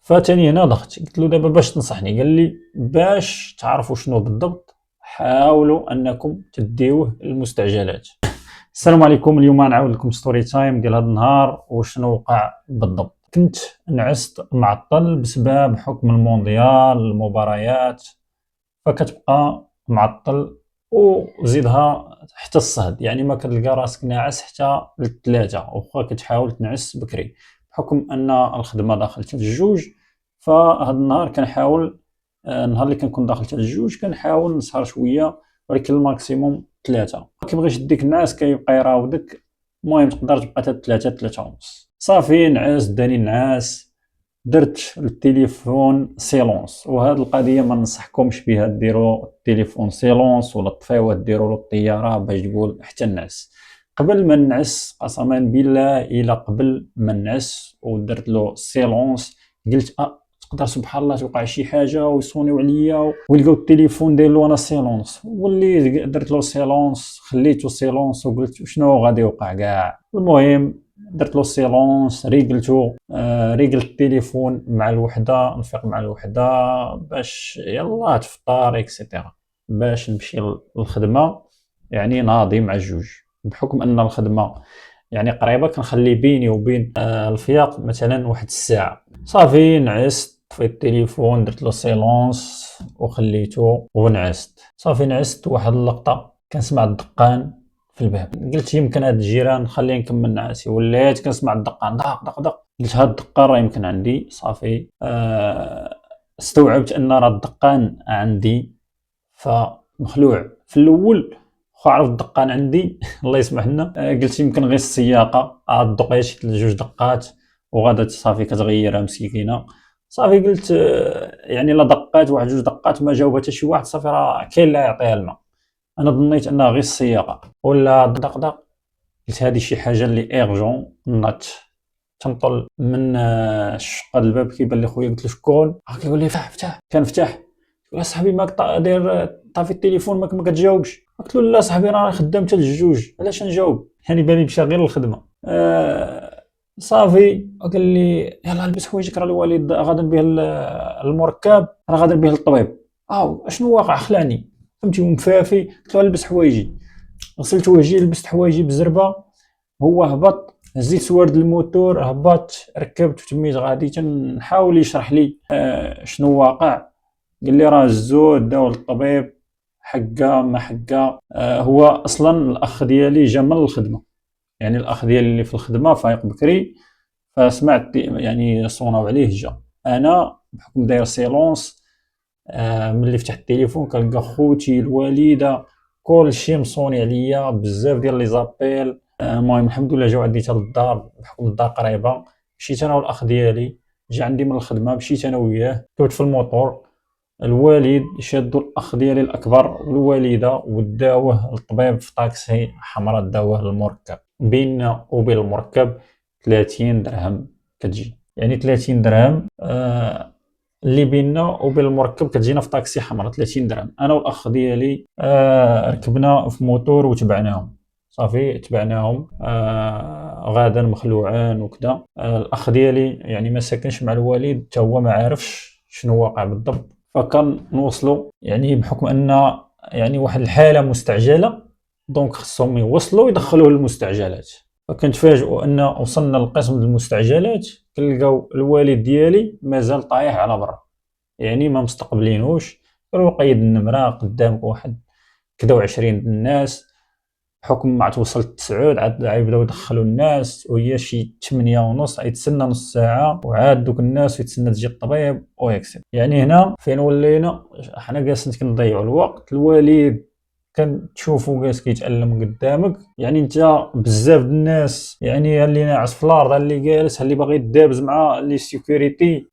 فاتاني هنا ضغط، قلت له دابا باش تنصحني؟ قال لي باش تعرفوا شنو بالضبط حاولوا انكم تديوه المستعجلات. السلام عليكم، اليوم نعاود لكم ستوري تايم ديال هذا النهار وشنو وقع بالضبط. كنت نعست معطل بسبب حكم المونديال المباريات، فكتبقى معطل وزيدها حتى الصهد، يعني ما كتلقى راسك ناعس حتى للثلاثة واخا كتحاول تنعس بكري بحكم ان الخدمه داخل حتى الجوج. فهاد النهار كنحاول النهار اللي كنكون داخل حتى الجوج كنحاول نسهر شويه، ولكن الماكسيموم ثلاثة. كيبغيش يديك النعاس كيبقى يراودك، المهم تقدر تبقى حتى ثلاثة ونص. صافي نعس داني النعاس، درت التليفون سيلونس. وهاد القضيه ما ننصحكمش بها ديروا التليفون سيلونس ولا طفيوه ديروا له الطياره باش تقول حتى النعس. قبل ما نعس قسما بالله الا قبل ما نعس ودرت له سيلونس قلت تقدر سبحان الله توقع شي حاجه ويصونيو عليا ويلقاو التليفون داير له انا سيلونس. واللي درت له سيلونس خليته سيلونس وقلت شنو غادي يوقع كاع. المهم درت له سيلونس، ريقلتو ريقلت التليفون مع الوحده، نفيق مع الوحده باش يلا تفطر اكسيتيرا باش نمشي للخدمه. يعني ناضي مع الجوج بحكم ان الخدمه يعني قريبه، كنخلي بيني وبين الفياق مثلا واحد الساعه. صافي نعست، طفيت التليفون درت له سيلونس وخليته ونعست. صافي نعست واحد اللقطه كنسمع الدقان في الباب، قلت يمكن هاد الجيران خليني نكمل نعاسي. وليت كنسمع الدقان دق دق دق، قلت هاد الدقان راه يمكن عندي. صافي استوعبت ان راه الدقان عندي، فمخلوع في الاول خو عرفت الدقان عندي الله يسمح لنا. قلت يمكن غير السياقه الدقيه شي جوج دقات وغادا صافي كتغيرها مسكينه. صافي قلت يعني لا دقات واحد جوج دقات ما جاوب حتى شي واحد، صافي راه كاين لا يعطيها الماء. انا ظنيت انها غير السياقه ولا دق دق. قلت هذه شي حاجه اللي ايرجون. نط تنطل من الشقه الباب كيبان لي خويا، قلت له شكون؟ كيقول لي فتح. كنفتح يا صاحبي ماك داير طافي التليفون ما كتجاوبش. قلت له لا صاحبي راه خدام حتى الجوج، علاش نجاوب؟ يعني بالي مشى غير للخدمه. صافي قال لي يلا البس حوايجك راه الوالد غادي به المركب، راه غادي به للطبيب. اشنو واقع؟ خلاني فهمتي ومفافي. قلت له البس حوايجي، غسلت وجهي لبست حوايجي بالزربه. هو هبط، هزيت سوارد الموتور، هبط ركبت وتميت غادي تنحاول يشرح لي شنو واقع. قال لي راه الزود داو للطبيب حقا ما حقا. هو اصلا الاخ ديالي جا من الخدمه، يعني الاخ ديالي اللي في الخدمه فايق بكري، فسمعت يعني صوناو عليه جا. انا بحكم داير سيلونس ملي فتحت التليفون كنلقى خوتي الوالده كلشي مصوني عليا بزاف ديال لي زابيل. المهم الحمد لله جاو عندي حتى للدار بحكم الدار قريبه. مشيت انا والاخ ديالي جا عندي من الخدمه، مشيت انا وياه كنت في الموطور. الوالد شادو الاخ ديالي الاكبر والوالده وداوه للطبيب في طاكسي حمراء، داوه للمركب. بيننا وبين المركب 30 درهم كتجي، يعني 30 درهم اللي بيننا وبين المركب كتجينا في طاكسي حمراء 30 درهم. انا والاخ ديالي ركبنا في موتور وتبعناهم. صافي تبعناهم غادا مخلوعان وكذا. الاخ ديالي يعني ما ساكنش مع الوالد، حتى هو ما عارفش شنو واقع بالضبط. فكان نوصلوا يعني بحكم ان يعني واحد الحاله مستعجله، دونك خصهم يوصلوا يدخلوه للمستعجلات. فكنتفاجئوا ان وصلنا لقسم المستعجلات كنلقاو الوالد ديالي مازال طايح على برا، يعني ما مستقبلينوش. قالوا قيد النمره قدامك واحد كدا و20 الناس. بحكم ما توصلت 9 عاد يبداو يدخلوا الناس وهي شي 8 ونص، يتسنى نص ساعه وعاد دوك الناس يتسنى تجي الطبيب ويكسب. يعني هنا فين ولينا حنا جالسين كنضيعوا الوقت. الوالد كنشوفو جالس كيتألم قدامك، يعني انت بزاف د الناس يعني اللي ناعس في الارض، اللي جالس اللي باغي يدابز مع لي سيكوريتي.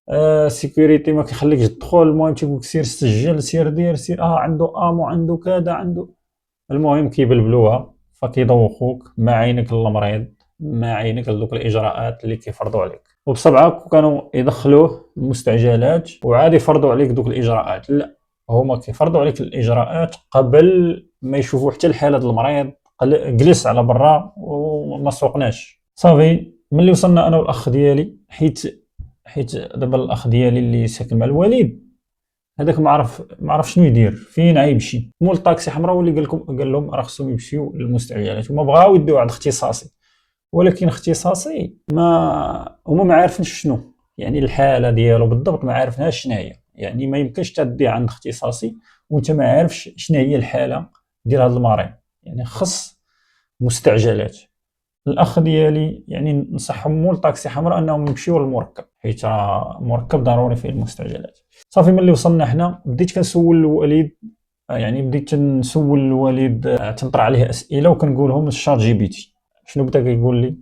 سيكوريتي ما كيخليكش تدخل. المهم تيقولك سير سجل، سير دير، سير عنده امو، عنده كذا، عنده. المهم كيبلبلوها، فكيدوخوك ما عينك للمريض ما عينك لدوك الاجراءات اللي كيفرضوا عليك. وبصبعك كانوا يدخلوه المستعجلات وعاد يفرضوا عليك دوك الاجراءات. لا، هما كيفرضوا عليك الاجراءات قبل ما يشوفوا حتى الحاله ديال المريض. جلس على برا وما سوقناش. صافي ملي وصلنا انا والاخ ديالي، حيت حيت دابا الاخ ديالي اللي ساكن مع الوالد هذاك ما عرف شنو يدير، فين غيمشي. مول الطاكسي حمراء هو اللي قال لهم راه خصهم يمشيو للمستعجلات، هما بغاو يديو عند اختصاصي، ولكن اختصاصي هما ما عارفينش شنو، يعني الحاله ديالو بالضبط ما عارفينهاش شنو هي. يعني ما يمكنش تديه عند اختصاصي وانت ما عارفش شنو هي الحاله ديال هذا المريض. يعني خص مستعجلات. الاخ ديالي يعني نصحهم مول طاكسي حمراء انهم يمشيو للمركب، حيت راه المركب ضروري فيه المستعجلات. صافي ملي وصلنا حنا بديت كنسول الوالد، يعني بديت نسول الوالد، تنطرح عليه اسئله وكنقولهم للشات جي بي تي. شنو بدا كيقول لي؟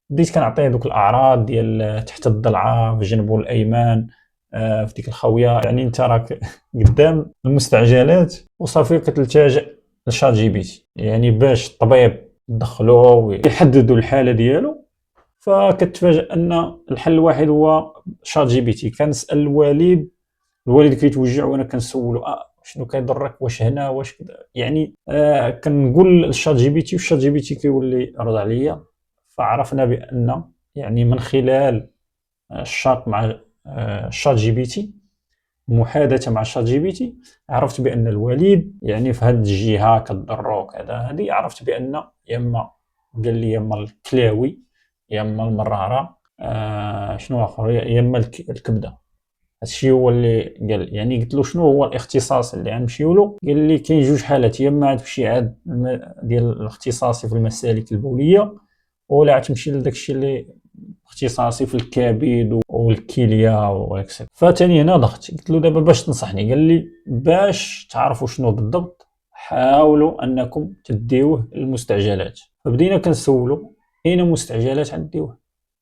بديت كنعطيه دوك الاعراض ديال تحت الضلعه في جنبه الايمن، في ديك الخاويه. يعني انت راك قدام المستعجلات وصافي كتلتجئ لشات جي بي تي، يعني باش الطبيب يدخلوه ويحددوا الحاله ديالو. فكتفاجئ ان الحل الوحيد هو شات جي بي تي. كنسال الوالد كيتوجع وانا كنسولو شنو كيضرك، واش هنا، واش كذا. يعني كنقول للشات جي بي تي والشات جي بي تي كيولي يرد عليا. فعرفنا بان يعني من خلال الشات مع الشات جي بي تي، محادثه مع الشات جي بي تي، عرفت بان الوالد يعني في هذه الجهه كضرو وكذا. هذه عرفت بان يا اما قال لي يا اما الكلاوي، يا اما المراره، شنو اخر، يا اما الكبده. هادشي هو اللي قال. يعني قلت له شنو هو الاختصاص اللي غنمشيو له؟ قال لي كاين جوج حالات، يا اما تمشي عند ديال الاختصاصي في المسالك البوليه، ولا تمشي لداك الشيء اللي اختصاصي في الكبد والكليه وهكذا. فاتاني هنا ضغط. قلت له دابا باش تنصحني؟ قال لي باش تعرفوا شنو بالضبط حاولوا انكم تديوه المستعجلات. فبدينا كنسولو اين مستعجلات غنديوه؟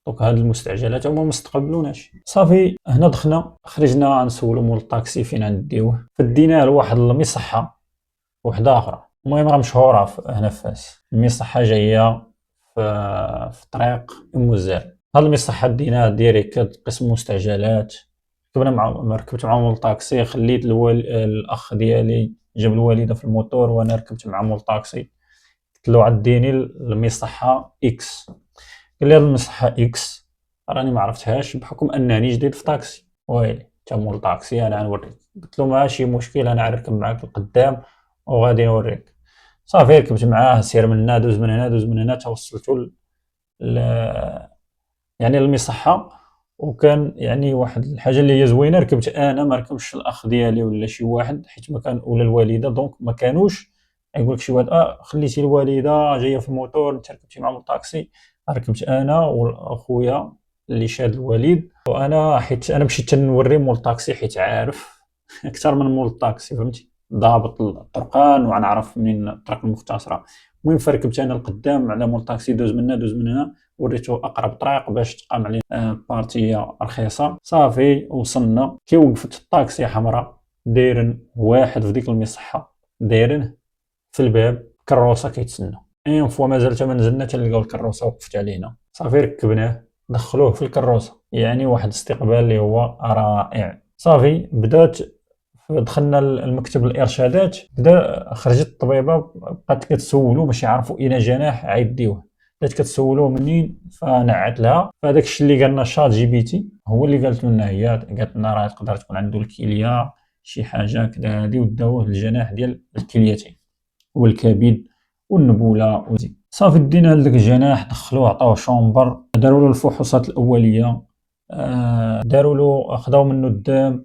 دونك هاد المستعجلات هما ما استقبلوناش. صافي هنا دخلنا خرجنا نسولو مول الطاكسي فين غنديوه. فديناه لواحد المصحه وحده اخرى، المهم راه مشهوره هنا في فاس. المصحه جايه في طريق ام الزال. هاد المصحه ديناها ديريكت قسم مستعجلات. ركبنا ركبت معاه مول الطاكسي، خليت الاخ ديالي جاب الوالده في الموتور وانا ركبت مع مول الطاكسي. قلت له عديني المصحه اكس. قال لي هاد المصحه اكس راني ما عرفتهاش بحكم انني جديد في طاكسي. ويلي انت مول طاكسي انا غنوريك. قلت له ماشي مشكل، انا غنركب معاك لقدام وغادي نوريك. صافي ركبت معاه، سير من هنا دوز من هنا دوز من هنا توصلتو يعني المصحه. وكان يعني واحد الحاجه اللي هي زوينه، ركبت انا، ما ركبش الاخ ديالي ولا شي واحد، حيت ما كان، ولا الوالده. دونك ما كانوش يقول لك شي واحد خليتي الوالده جايه في الموتور انت ركبتي معهم الطاكسي. ركبت انا واخويا اللي شاد الوالد، وانا حيت انا مشيت تنوري مول الطاكسي حيت عارف اكثر من مول الطاكسي، فهمتي، ضابط الطرقان وغنعرف منين الطرق المختصره. المهم فركبت انا القدام على مول الطاكسي، دوز منا دوز من هنا، وريته اقرب طريق باش تقام عليه بارتيه رخيصه. صافي وصلنا، كي وقفت الطاكسي حمراء دايرن واحد في ديك المصحه، دايرن في الباب كروسه كيتسنى. اون فوا مازال ما نزلنا تلقاو الكروسه وقفت علينا. صافي ركبناه دخلوه في الكروسه، يعني واحد الاستقبال اللي هو رائع. صافي بدات، دخلنا المكتب الارشادات، خرجت الطبيبه بقات كتسولو باش يعرفوا الى جناح عيديوه. بدات كتسولوه منين، فنعت لها. فهذاك الشيء اللي قالنا شات جي بي تي هو اللي قالت لنا، هي قالت لنا راه تقدر تكون عنده الكليه شي حاجه كذا هذه، وداوه الجناح ديال الكليتين والكبد والنبوله وزي. صافي دينا لذاك الجناح، دخلوه عطاوه شومبر، داروا له الفحوصات الاوليه، داروا له، خداو منه الدم،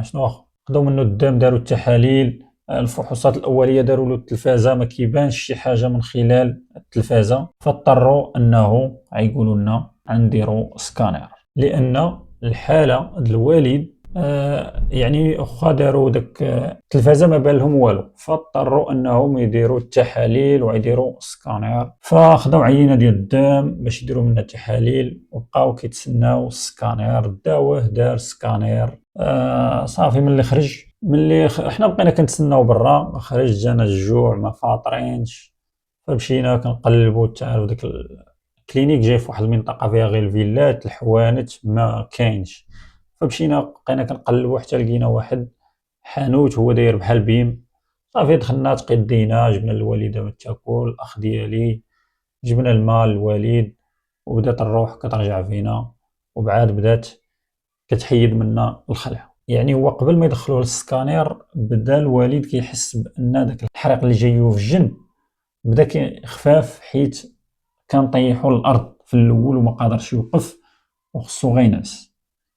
شنو خداو منه الدم، داروا التحاليل، الفحوصات الاوليه، داروا له التلفازه، ما كيبانش شي حاجه من خلال التلفازه. فاضطروا انه غيقولوا لنا غنديروا سكانير، لان الحاله الوالد يعني واخا داروا داك التلفازه ما بان لهم والو، فاضطروا انهم يديروا التحاليل ويديروا سكانير. فخداو عينه ديال الدم باش يديروا منها التحاليل، وبقاو كيتسناو السكانير. داوه دار سكانير. صافي ملي خرج، حنا بقينا كنتسناو برا، خرج جانا الجوع ما فاطرينش. فمشينا كنقلبوا، تعرف داك الكلينيك جاي في واحد المنطقه فيها غير الفيلات، الحوانت ما كاينش. فمشينا بقينا كنقلبوا حتى لقينا واحد حانوت هو داير بحال بيم. صافي دخلنا تقدينا، جبنا الوالده تاكل، الاخ ديالي جبنا الماء للوالد، وبدات الروح كترجع فينا. وبعاد بدات كتحيد منا الخلع. يعني هو قبل ما يدخلوه للسكانير بدا الوالد كيحس بان داك الحريق اللي جايو في الجنب بدا كيخفاف، حيت كان طيحو للارض في الاول وما قادرش يوقف وخصو غينعس.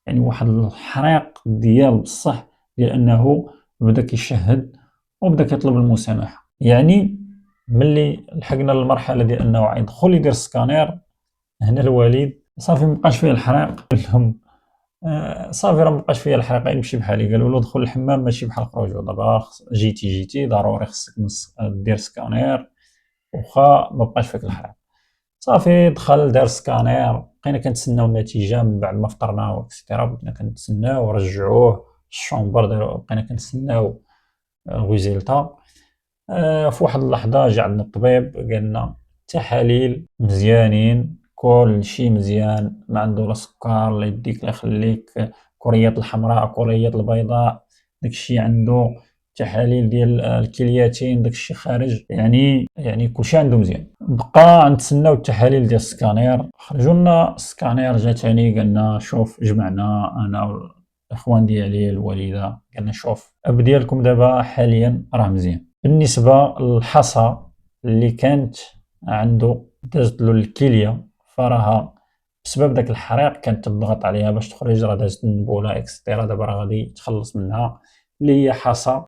يعني واحد الحريق ديال بصح، ديال انه بدا كيشهد وبدا كيطلب المسامحه. يعني ملي لحقنا للمرحله ديال انه غيدخل يدير السكانير، هنا الوالد صافي مبقاش فيه الحريق، قال لهم صافي راه مبقاش فيا الحريق يمشي بحالي. قالوا له دخل الحمام ماشي بحال خروجو، دابا جيتي ضروري خصك دير سكانير واخا مبقاش فيك الحريق. صافي دخل دار سكانير، بقينا كنتسناو النتيجه من بعد ما فطرنا واكسيتيرا، بقينا كنتسناو ورجعوه الشومبر، بقينا كنتسناو الريزلتا. في واحد اللحظه جا عندنا الطبيب قال لنا التحاليل مزيانين، كلشي مزيان، ما عنده لا سكر لا يديك لا يخليك، كريات الحمراء كريات البيضاء داكشي عنده، التحاليل ديال الكلياتين داكشي خارج، يعني كلشي عنده مزيان. بقى نتسناو التحاليل ديال السكانير، خرجوا لنا السكانير جا ثاني قالنا شوف، جمعنا انا والاخوان ديالي الوالده، قالنا شوف اب ديالكم دابا حاليا راه مزيان. بالنسبه للحصى اللي كانت عنده دازت له الكليه، فراها بسبب داك الحريق كانت تضغط عليها باش تخرج، راه دازت النبوله اكسترا، دابا راه غادي يتخلص منها، اللي هي حصى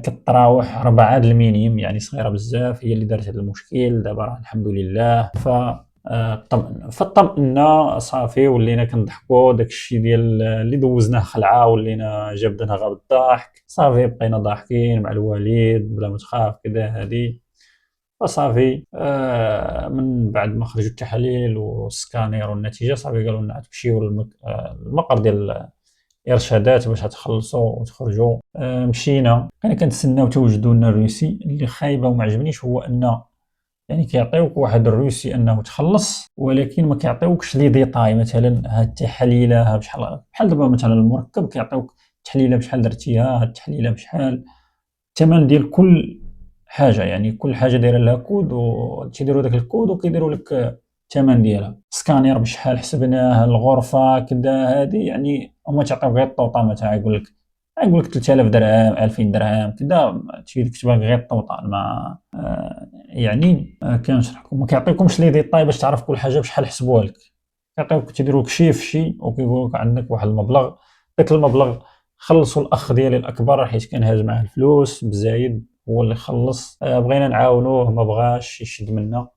كتراوح 4 المينيم، يعني صغيره بزاف، هي اللي دارت هذا المشكل. دابا راه الحمد لله فطمئنا صافي، ولينا كنضحكوا داكشي ديال اللي دوزناه خلعه، ولينا جابدنها غير بالضحك. صافي بقينا ضاحكين مع الوالد بلا ما تخاف كذا هادي. وصافي من بعد ما خرجوا التحاليل والسكانير والنتيجه، صافي قالوا لنا تمشيو للمقر ديال الارشادات باش تخلصوا وتخرجوا. مشينا، بقينا كنتسناو توجدوا لنا الروسي. اللي خايبه وما عجبنيش هو ان يعني كيعطيوك واحد الروسي انه تخلص، ولكن ما كيعطيوكش لي ديتاي، مثلا هاد التحليله ها بحال دابا مثلا المركب كيعطيوك التحليله بشحال درتيها، هاد التحليله بشحال، الثمن ديال كل حاجه، يعني كل حاجه دايره لها كود وتيديروا داك الكود وكيديروا لك الثمن ديالها. سكانير بشحال حسبناه، الغرفه كذا هذه، يعني هما تيعطيوك غير الطوطه، مثلا يقول لك 3000 درهم 2000 درهم كذا، تيكتب لك غير الطوطال، ما يعني كنشرح لكم، ما كيعطيكمش لي ديتاي باش تعرف كل حاجه بشحال حسبوها لك. كيعطيوك تيديروا لك شي وكيقول لك عندك واحد المبلغ، داك المبلغ خلصوا الاخ ديالي الاكبر حيت كان هاز معاه الفلوس بزايد، هو اللي خلص. بغينا نعاونوه ما بغاش يشد منا،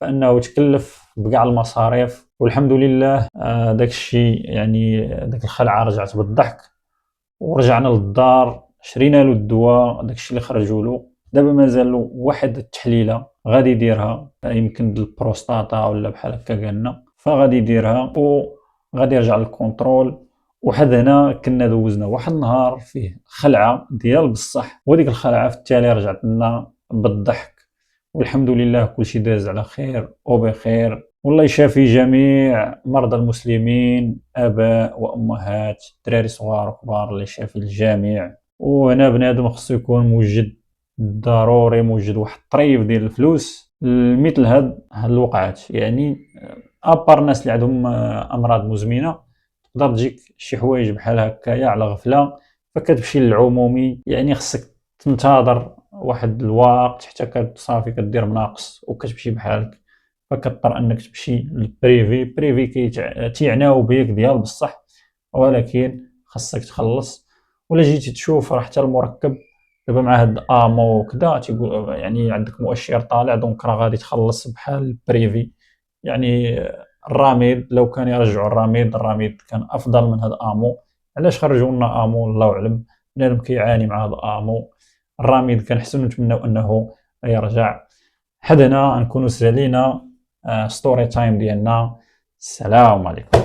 فانه تكلف بكاع المصاريف، والحمد لله داك الشيء، يعني داك الخلعه رجعت بالضحك. ورجعنا للدار، شرينا له الدواء، داك الشيء اللي خرجوا له. دابا مازال له واحد التحليله غادي يديرها، يمكن البروستاتا ولا بحال هكا قالنا، فغادي يديرها وغادي يرجع للكونترول. وحد هنا كنا دوزنا واحد النهار فيه خلعه ديال بصح، وديك الخلعه في التالي رجعت لنا بالضحك، والحمد لله كلشي داز على خير وبخير. والله يشافي جميع مرضى المسلمين، اباء وامهات، دراري صغار وكبار، الله يشافي الجميع. وهنا بنادم خصو يكون موجد، ضروري موجد واحد الطريف ديال الفلوس لمثل هاد الوقعات. يعني ابار الناس اللي عندهم امراض مزمنه، تقدر تجيك شي حوايج بحال هكايا على غفله، فكتمشي للعمومي، يعني خصك تنتظر واحد الوقت حتى صافي كدير مناقص وكتمشي بحالك، فكضطر انك تمشي للبريفي. بريفي تيعناو بيك ديال بصح، ولكن خاصك تخلص. ولا جيتي تشوف راه حتى المركب دابا مع هاد امو وكذا تيقول يعني عندك مؤشر طالع، دونك راه غادي تخلص بحال البريفي. يعني الراميد لو كان يرجعوا الراميد كان افضل من هاد امو. علاش خرجوا لنا امو الله اعلم، بنادم كيعاني مع هاد امو. الراميد كنحسن نتمناو انه يرجع. حد هنا نكونوا سالينا ستوري تايم ديالنا. السلام عليكم.